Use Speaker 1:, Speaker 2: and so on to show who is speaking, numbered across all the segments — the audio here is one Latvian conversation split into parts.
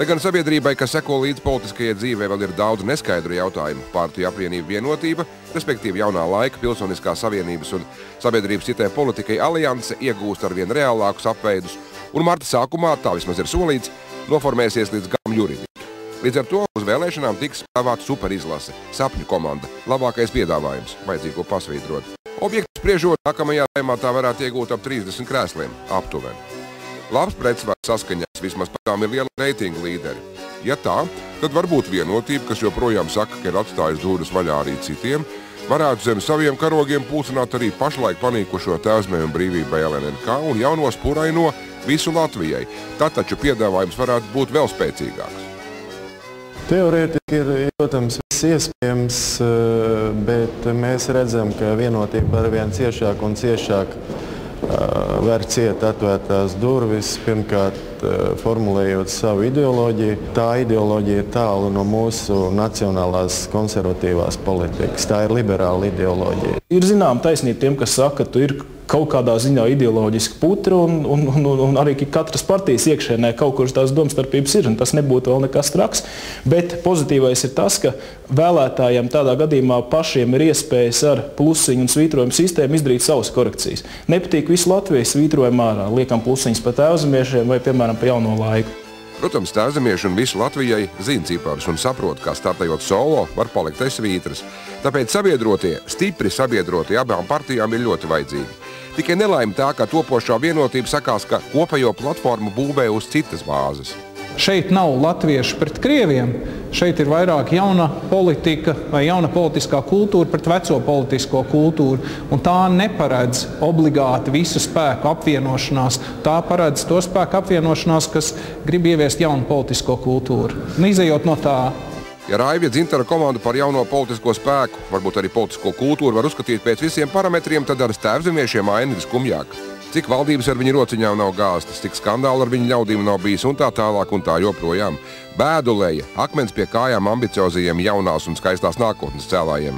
Speaker 1: Lai gan sabiedrībai, kas seko līdz politiskajai dzīvei, vēl ir daudz neskaidru jautājumu, partiju apvienība vienotība, respektīvi jaunā laika pilsoniskā savienības un sabiedrības citai politikai alianse iegūst ar vien reālākus apveidus, un marta sākumā, tā vismaz ir solīts, noformēsies līdz galam juridīgi. Līdz ar to uz vēlēšanām tiks spēlēta superizlase, sapņu komanda, labākais piedāvājums, vajadzīgo pasvītrot. Objektu spriežot, nākamajā Saeimā tā varētu iegūt ap 30 krēsliem, aptuveni. Labs pretsvars saskaņās, vismaz tām ir liela reitinga līderi. Ja tā, tad varbūt vienotība, kas joprojām saka, ka ir atstājis durvis vaļā arī citiem, varētu zem saviem karogiem pulcināt arī pašlaik panīkušo Tēvzemei un Brīvībai LNNK un jauno Spuraino visu Latvijai. Tad taču piedāvājums varētu būt vēl spēcīgāks.
Speaker 2: Teorētiski ir, protams, viss iespējams, bet mēs redzam, ka vienotība arvien ciešāk un ciešāk var ciet atvērtās durvis, pirmkārt formulējot savu ideoloģiju. Tā ideoloģija ir tālu no mūsu nacionālās konservatīvās politikas. Tā ir liberāla ideoloģija.
Speaker 3: Ir zinām taisnība tiem, kas saka, ka tu ir kaut kādā ziņā ideoloģiski putra un arī katras partijas iekšēnē kaut kur tās domstarpības ir, un tas nebūtu vēl nekas traks. Bet pozitīvais ir tas, ka vēlētājiem tādā gadījumā pašiem ir iespējas ar plusiņu un svītrojumu sistēmu izdarīt savas korekcijas. Nepatīk visu Latviju, svītrojam ārā, liekam plusiņus pa tēvzemiešiem vai, piemēram, pa jauno laiku.
Speaker 1: Protams, tēvzemieši un visu Latvijai zina ciparus un saprot, kā startējot solo var palikt aiz svītras. Tāpēc sabiedrotie, stipri sabiedrotie abām partijām ir ļoti vajadzīgi. Tikai nelaime tā, ka topošā vienotība sakās, ka kopējo platformu būvē uz citas bāzes.
Speaker 4: Šeit nav latvieši pret krieviem, šeit ir vairāk jauna politika vai jauna politiskā kultūra pret veco politisko kultūru, un tā neparedz obligāti visu spēku apvienošanās, tā paredz to spēku apvienošanās, kas grib ieviest jaunu politisko kultūru. Un izejot no tā,
Speaker 1: ja Raivja Dzintara komandu par jauno politisko spēku, varbūt arī politisko kultūru var uzskatīt pēc visiem parametriem, tad ar tēvzemiešiem aina ir skumjāka. Cik valdības ar viņu rociņām nav gāztas, cik skandāli ar viņu ļaudīm nav bijis un tā tālāk un tā joprojām. Bēdulēja, akmens pie kājām ambiciozajiem jaunās un skaistās nākotnes cēlājiem.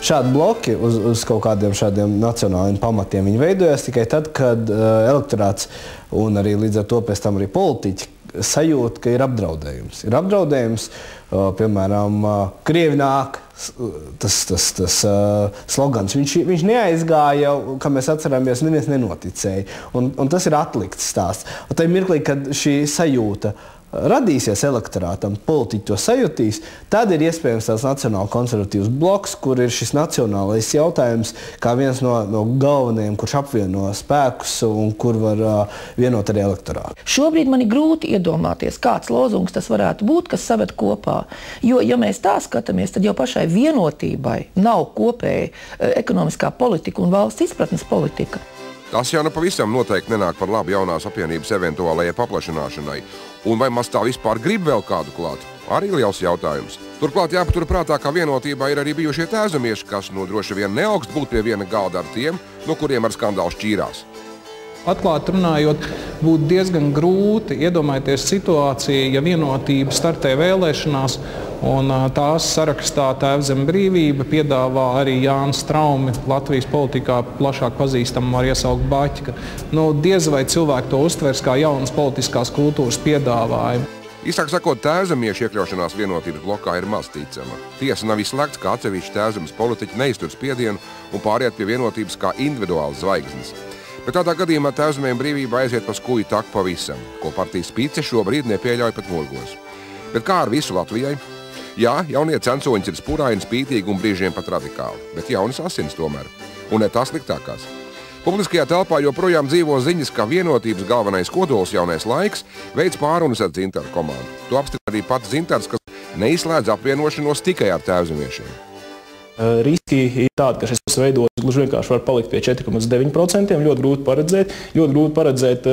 Speaker 5: Šādi bloki uz kaut kādiem šādiem nacionāliem pamatiem viņi veidojas tikai tad, kad elektorāts un arī līdz ar to pēc tam arī politiķi sajūt, ka ir apdraudējums. Ir apdraudējums, piemēram, Krievi nāk, tas slogans. Viņš neaizgāja, kā mēs atceramies, neviens nenoticēja. Un tas ir atlikts stāsts. Un tajā mirklī, kad šī sajūta radīsies elektorātam, politiķi to sajutīs, tad ir iespējams tās nacionāli konservatīvs bloks, kur ir šis nacionālais jautājums kā viens no galvenajiem, kurš apvieno spēkus un kur var vienot arī elektorātu.
Speaker 6: Šobrīd man ir grūti iedomāties, kāds lozungs tas varētu būt, kas saved kopā. Jo, ja mēs tā skatāmies, tad jau pašai vienotībai nav kopēja ekonomiskā politika un valsts izpratnes politika.
Speaker 1: Tas jau pavisam noteikti nenāk par labu jaunās apvienības eventuālajai paplašināšanai. Un vai maz tā vispār grib vēl kādu klāt? Arī liels jautājums. Turklāt jāpatur prātā, ka vienotībā ir arī bijušie tēvzemieši, kas droši vien neaugst būt pie viena galda ar tiem, no kuriem ar skandālu šķīrās.
Speaker 4: atklāti runājot, būtu diezgan grūti iedomāties situāciju, ja vienotība startē vēlēšanās, un tās sarakstā Tēvzeme Brīvība piedāvā arī Jānis Straumi, Latvijas politikā plašāk pazīstamam var iesaukt Baķi. Diez vai cilvēki to uztvers kā jaunas politiskās kultūras piedāvājumu.
Speaker 1: Īsāk sakot, tēvzemiešu iekļaušanās vienotības blokā ir maz ticama. Tiesa nav izslēgts, ka atsevišķi tēvzemes politiķi neiztur spiedienu un pāriet pie vienotības kā individuālas zvaigznes. Bet tādā gadījumā Tēvzemei Brīvība aiziet pa skuju taku pavisam, ko partijas spice šobrīd nepieļauj pat murgos. Bet kā ar visu Latvijai? Jā, jaunie censoņi ir spuraini, spītīgi un brīžiem pat radikāli, bet jaunas asins tomēr. Un ne tās sliktākās. Publiskajā telpā joprojām dzīvo ziņas, ka vienotības galvenais kodols jaunais laiks veids pārunas ar Dzintaru komandu. To apstiprina arī pats Dzintars, kas neizslēdz apvienošanos tikai ar tēvzemiešiem.
Speaker 3: Riski ir tādi, ka šis veidots gluži vienkārši var palikt pie 4,9%. Ļoti grūti paredzēt,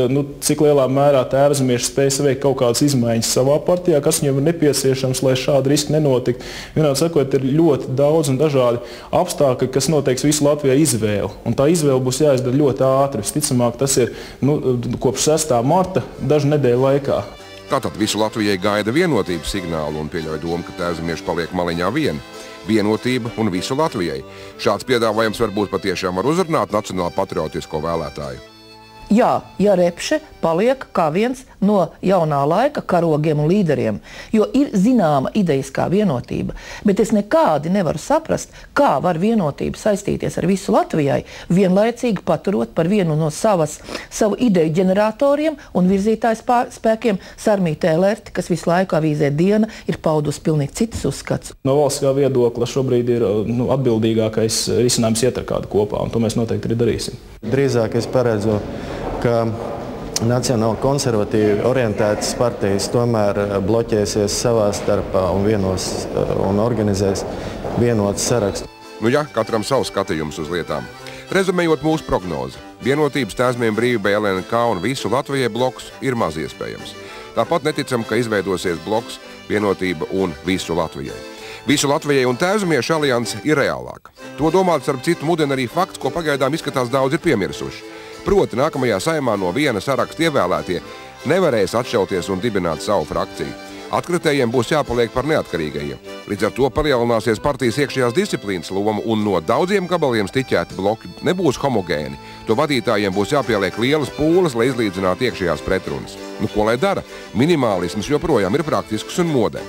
Speaker 3: cik lielā mērā tēvzemieši spēj veikt kaut kādas izmaiņas savā partijā, kas viņiem ir nepieciešams, lai šādi riski nenotiktu. Vienādi sakot, ir ļoti daudz un dažādi apstākļi, kas noteiks visu Latvijai izvēli. Un tā izvēle būs jāizdara ļoti ātri. Visticamāk, tas ir kopš 6. marta dažu nedēļu laikā.
Speaker 1: Tātad visu Latvijai gaida vienotības signālu un pieļauj domu, ka tēvzemieši paliek maliņā vieni. Vienotība un visu Latvijai. Šāds piedāvājums varbūt patiešām var uzrunāt nacionāli patriotisko vēlētāju.
Speaker 6: Jā, ja Repše paliek kā viens no jaunā laika karogiem un līderiem, jo ir zināma idejiskā vienotība, bet es nekādi nevaru saprast, kā var vienotība saistīties ar visu Latvijai, vienlaicīgi paturot par vienu no savu ideju ģeneratoriem un virzītāju spēkiem Sarmītu Elerti, kas visu laiku avīzē Diena ir paudusi pilnīgi citus uzskats. No
Speaker 3: valstiskā viedokļa šobrīd ir atbildīgākais risinājums iet ar kādu kopā, un to mēs noteikti arī darīsim.
Speaker 2: Drīzāk es paredzu, ka nacionāli konservatīvi orientētas partijas tomēr bloķēsies savā starpā un organizēs vienotu sarakstu.
Speaker 1: Nu ja, katram savs skatījums uz lietām. Rezumējot mūsu prognozi, vienotības Tēvzemiem brīvībai LNK un visu Latvijai bloks ir maz iespējams. Tāpat neticam, ka izveidosies bloks Vienotība un visu Latvijai. Visu Latvijai un Tēvzemiešu alianse ir reālāka. To domāt, starp citu, mudina arī fakts, ko pagaidām izskatās daudz ir piemirsuši. Proti, nākamajā Saeimā no viena saraksta ievēlētie nevarēs atšķelties un dibināt savu frakciju. Atkritējiem būs jāpaliek par neatkarīgajiem. Līdz ar to palielināsies partijas iekšējās disciplīnas loma un no daudziem gabaliem stiķēti bloki nebūs homogēni. To vadītājiem būs jāpieliek lielas pūles, lai izlīdzinātu iekšējās pretrunas. Nu, ko lai dara? Minimālisms joprojām ir praktisks un modē.